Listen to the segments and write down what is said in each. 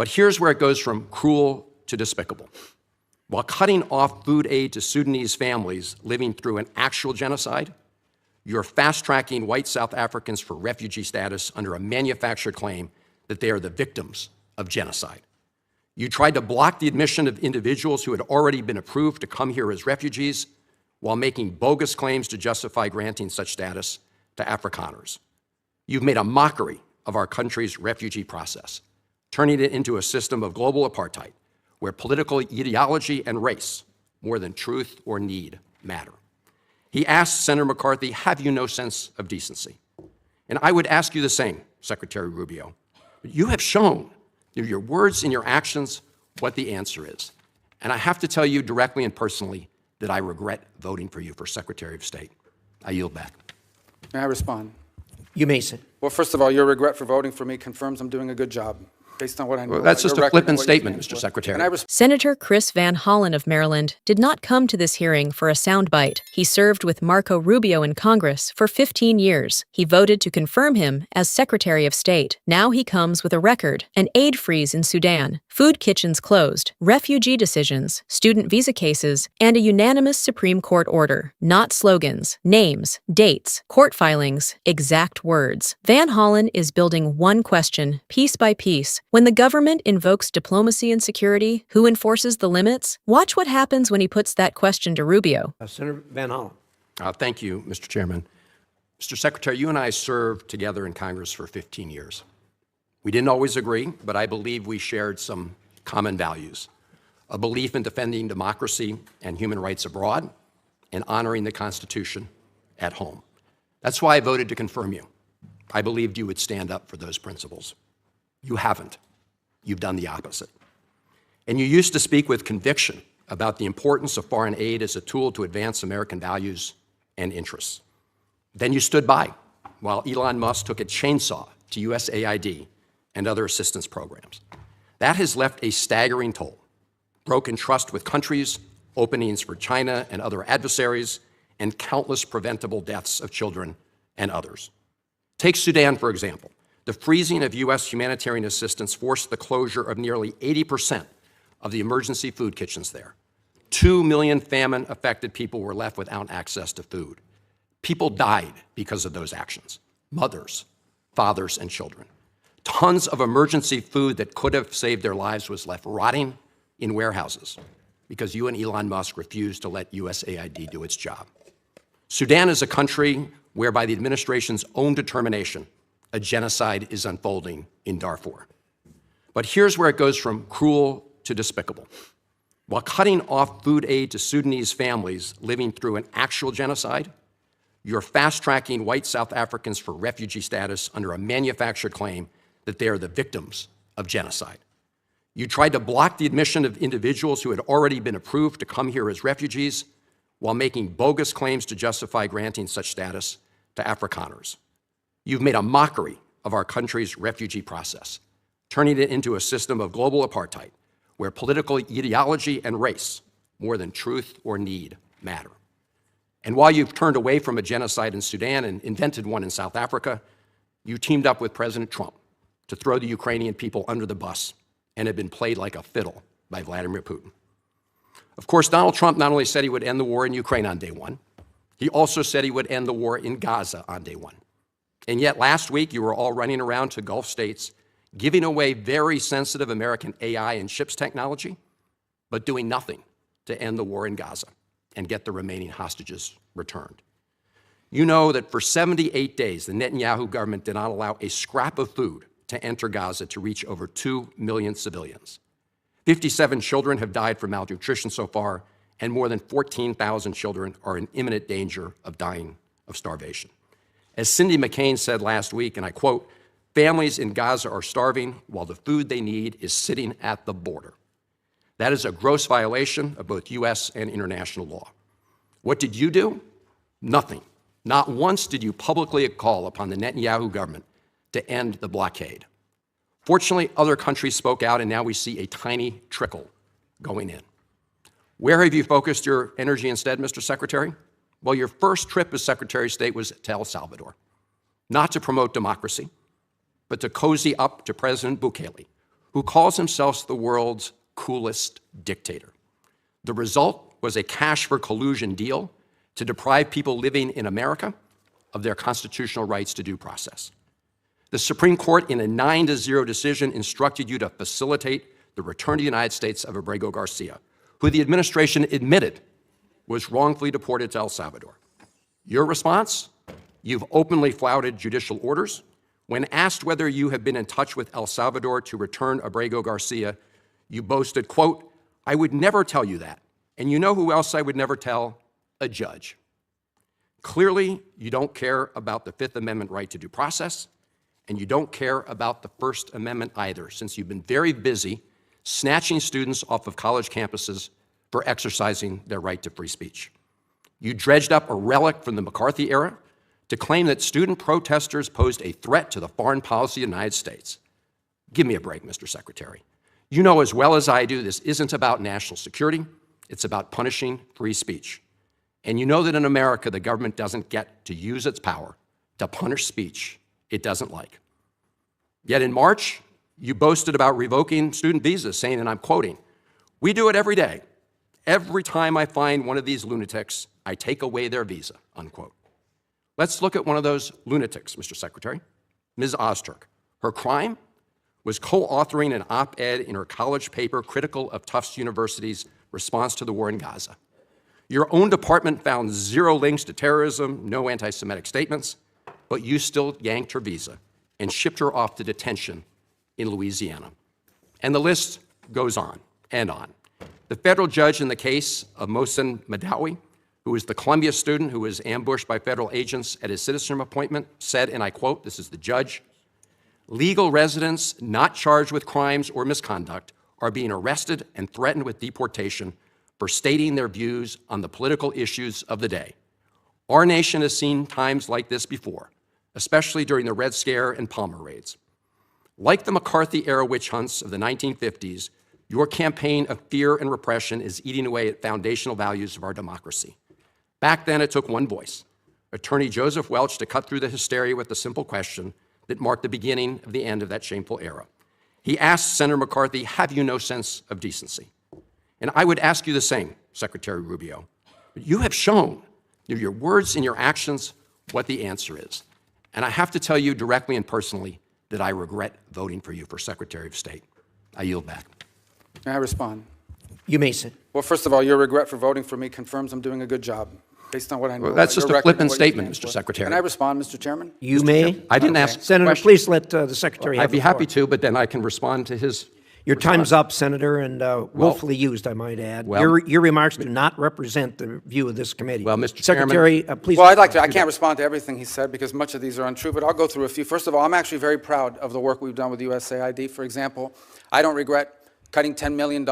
But here's where it goes from cruel to despicable. While cutting off food aid to Sudanese families living through an actual genocide, you're fast-tracking white South Africans for refugee status under a manufactured claim that they are the victims of genocide. You tried to block the admission of individuals who had already been approved to come here as refugees while making bogus claims to justify granting such status to Afrikaners. You've made a mockery of our country's refugee process, turning it into a system of global apartheid where political ideology and race, more than truth or need, matter. He asked Senator McCarthy, have you no sense of decency? And I would ask you the same, Secretary Rubio. You have shown through your words and your actions what the answer is. And I have to tell you directly and personally that I regret voting for you for Secretary of State. I yield back. May I respond? You may, sir. Well, first of all, your regret for voting for me confirms I'm doing a good job, based on what I know. Well, that's about just your a record and flippant what you statement, stand Mr. for. Secretary. And Senator Chris Van Hollen of Maryland did not come to this hearing for a soundbite. He served with Marco Rubio in Congress for 15 years. He voted to confirm him as Secretary of State. Now he comes with a record: an aid freeze in Sudan, food kitchens closed, refugee decisions, student visa cases, and a unanimous Supreme Court order. Not slogans, names, dates, court filings, exact words. Van Hollen is building one question, piece by piece. When the government invokes diplomacy and security, who enforces the limits? Watch what happens when he puts that question to Rubio. Senator Van Hollen. Thank you, Mr. Chairman. Mr. Secretary, you and I served together in Congress for 15 years. We didn't always agree, but I believe we shared some common values: a belief in defending democracy and human rights abroad and honoring the Constitution at home. That's why I voted to confirm you. I believed you would stand up for those principles. You haven't. You've done the opposite. And you used to speak with conviction about the importance of foreign aid as a tool to advance American values and interests. Then you stood by while Elon Musk took a chainsaw to USAID and other assistance programs. That has left a staggering toll: broken trust with countries, openings for China and other adversaries, and countless preventable deaths of children and others. Take Sudan, for example. The freezing of U.S. humanitarian assistance forced the closure of nearly 80% of the emergency food kitchens there. 2 million famine-affected people were left without access to food. People died because of those actions: mothers, fathers, and children. Tons of emergency food that could have saved their lives was left rotting in warehouses because you and Elon Musk refused to let USAID do its job. Sudan is a country where, by the administration's own determination, a genocide is unfolding in Darfur. But here's where it goes from cruel to despicable. While cutting off food aid to Sudanese families living through an actual genocide, you're fast-tracking white South Africans for refugee status under a manufactured claim that they are the victims of genocide. You tried to block the admission of individuals who had already been approved to come here as refugees while making bogus claims to justify granting such status to Afrikaners. You've made a mockery of our country's refugee process, turning it into a system of global apartheid where political ideology and race, more than truth or need, matter. And while you've turned away from a genocide in Sudan and invented one in South Africa, you teamed up with President Trump to throw the Ukrainian people under the bus and have been played like a fiddle by Vladimir Putin. Of course, Donald Trump not only said he would end the war in Ukraine on day one, he also said he would end the war in Gaza on day one. And yet last week, you were all running around to Gulf states, giving away very sensitive American AI and chips technology, but doing nothing to end the war in Gaza and get the remaining hostages returned. You know that for 78 days, the Netanyahu government did not allow a scrap of food to enter Gaza to reach over 2 million civilians. 57 children have died from malnutrition so far, and more than 14,000 children are in imminent danger of dying of starvation. As Cindy McCain said last week, and I quote, "Families in Gaza are starving while the food they need is sitting at the border." That is a gross violation of both U.S. and international law. What did you do? Nothing. Not once did you publicly call upon the Netanyahu government to end the blockade. Fortunately, other countries spoke out, and now we see a tiny trickle going in. Where have you focused your energy instead, Mr. Secretary? Well, your first trip as Secretary of State was to El Salvador, not to promote democracy, but to cozy up to President Bukele, who calls himself the world's coolest dictator. The result was a cash for collusion deal to deprive people living in America of their constitutional rights to due process. The Supreme Court, in a 9-0 decision, instructed you to facilitate the return to the United States of Abrego Garcia, who the administration admitted was wrongfully deported to El Salvador. Your response? You've openly flouted judicial orders. When asked whether you have been in touch with El Salvador to return Abrego Garcia, you boasted, quote, "I would never tell you that. And you know who else I would never tell? A judge." Clearly, you don't care about the Fifth Amendment right to due process, and you don't care about the First Amendment either, since you've been very busy snatching students off of college campuses for exercising their right to free speech. You dredged up a relic from the McCarthy era to claim that student protesters posed a threat to the foreign policy of the United States. Give me a break, Mr. Secretary. You know as well as I do this isn't about national security, it's about punishing free speech. And you know that in America, the government doesn't get to use its power to punish speech it doesn't like. Yet in March, you boasted about revoking student visas, saying, and I'm quoting, "We do it every day. Every time I find one of these lunatics, I take away their visa," unquote. Let's look at one of those lunatics, Mr. Secretary, Ms. Ozturk. Her crime was co-authoring an op-ed in her college paper critical of Tufts University's response to the war in Gaza. Your own department found 0 links to terrorism, no anti-Semitic statements, but you still yanked her visa and shipped her off to detention in Louisiana. And the list goes on and on. The federal judge in the case of Mohsen Madawi, who was the Columbia student who was ambushed by federal agents at his citizenship appointment, said, and I quote, this is the judge, "Legal residents not charged with crimes or misconduct are being arrested and threatened with deportation for stating their views on the political issues of the day. Our nation has seen times like this before, especially during the Red Scare and Palmer raids. Like the McCarthy-era witch hunts of the 1950s, your campaign of fear and repression is eating away at foundational values of our democracy. Back then, it took one voice, Attorney Joseph Welch, to cut through the hysteria with the simple question that marked the beginning of the end of that shameful era. He asked Senator McCarthy, have you no sense of decency? And I would ask you the same, Secretary Rubio. You have shown through your words and your actions what the answer is. And I have to tell you directly and personally that I regret voting for you for Secretary of State. I yield back. May I respond? You may sit. Well, first of all, your regret for voting for me confirms I'm doing a good job, based on what I know. Well, that's just your a record flippant and what you statement, stand Mr. for. Secretary. Can I respond, Mr. Chairman? You may. I didn't ask Senator, questions. please let the Secretary have I'd be the floor. happy to, but then I can respond to his. Your time's up, Senator, and willfully used, I might add. well- Your remarks do not represent the view of this committee. Well, Mr. Secretary, please. Well, I'd like to. I can't respond to everything he said because much of these are untrue, but I'll go through a few. First of all, I'm actually very proud of the work we've done with USAID. For example, I don't regret cutting $10 million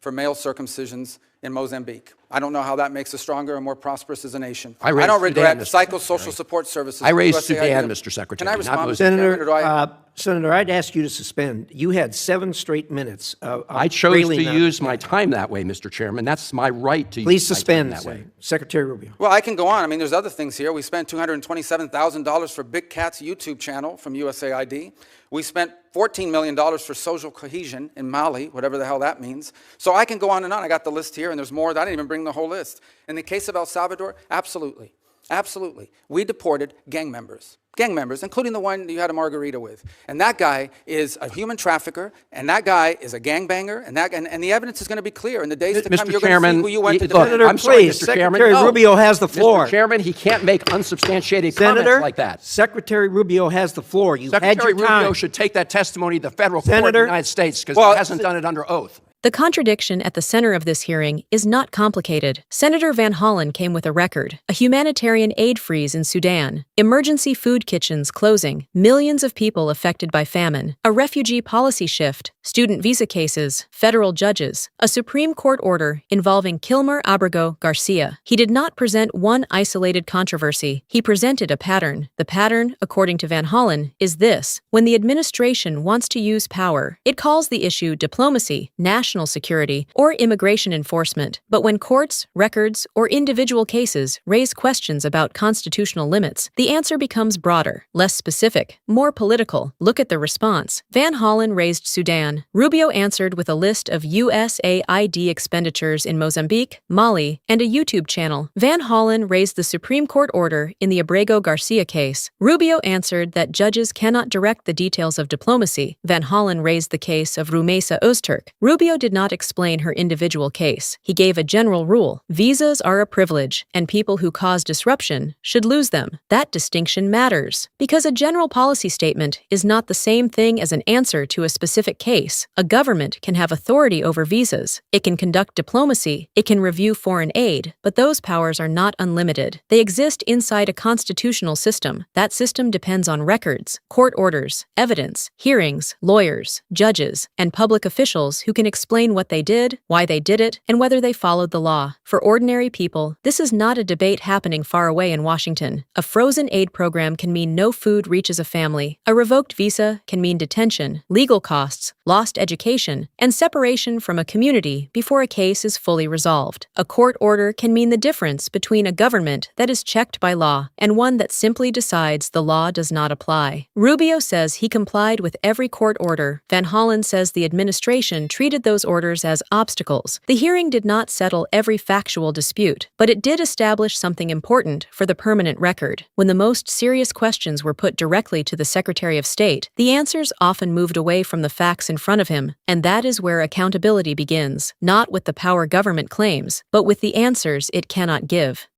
for male circumcisions in Mozambique. I don't know how that makes us stronger and more prosperous as a nation. I raised don't regret Sudan, Mr. psychosocial support services. I raised USAID. Sudan, Mr. Secretary, Can I not respond, Mr. Mozambique. Chairman, or do I? Senator, I'd ask you to suspend. You had 7 straight minutes. I chose railing to on- use my time that way, Mr. Chairman. That's my right to Please use my time suspend, that way. Secretary Rubio. Well, I can go on. I mean, there's other things here. We spent $227,000 for Big Cat's YouTube channel from USAID. We spent $14 million for social cohesion in Mali, whatever the hell that means. So I can go on and on. I got the list here, and there's more. I didn't even bring the whole list. In the case of El Salvador, absolutely. Absolutely. We deported gang members, including the one you had a margarita with. And that guy is a human trafficker, and that guy is a gangbanger, and the evidence is going to be clear. In the days to come, Mr. you're Chairman, going to see who you went to look, defend. Senator, I'm sorry, please, Mr. Chairman. Secretary No. Rubio has the floor. Mr. Chairman, he can't make unsubstantiated Senator, comments like that. Secretary Rubio has the floor. You had Secretary your time. Rubio should take that testimony to the federal court of the Senator- United States because Well, he hasn't done it under oath. The contradiction at the center of this hearing is not complicated. Senator Van Hollen came with a record: a humanitarian aid freeze in Sudan, emergency food kitchens closing, millions of people affected by famine, a refugee policy shift, student visa cases, federal judges, a Supreme Court order involving Kilmer Abrego Garcia. He did not present one isolated controversy. He presented a pattern. The pattern, according to Van Hollen, is this: when the administration wants to use power, it calls the issue diplomacy, national security, or immigration enforcement. But when courts, records, or individual cases raise questions about constitutional limits, the answer becomes broader, less specific, more political. Look at the response. Van Hollen raised Sudan Van. Rubio answered with a list of USAID expenditures in Mozambique, Mali, and a YouTube channel. Van Hollen raised the Supreme Court order in the Abrego Garcia case. Rubio answered that judges cannot direct the details of diplomacy. Van Hollen raised the case of Rumeysa Öztürk. Rubio did not explain her individual case. He gave a general rule. Visas are a privilege, and people who cause disruption should lose them. That distinction matters, because a general policy statement is not the same thing as an answer to a specific case. A government can have authority over visas. It can conduct diplomacy. It can review foreign aid, but those powers are not unlimited. They exist inside a constitutional system. That system depends on records, court orders, evidence, hearings, lawyers, judges, and public officials who can explain what they did, why they did it, and whether they followed the law. For ordinary people, this is not a debate happening far away in Washington. A frozen aid program can mean no food reaches a family. A revoked visa can mean detention, legal costs, lost education, and separation from a community before a case is fully resolved. A court order can mean the difference between a government that is checked by law and one that simply decides the law does not apply. Rubio says he complied with every court order. Van Hollen says the administration treated those orders as obstacles. The hearing did not settle every factual dispute, but it did establish something important for the permanent record. When the most serious questions were put directly to the Secretary of State, the answers often moved away from the facts in front of him, and that is where accountability begins, not with the power government claims, but with the answers it cannot give.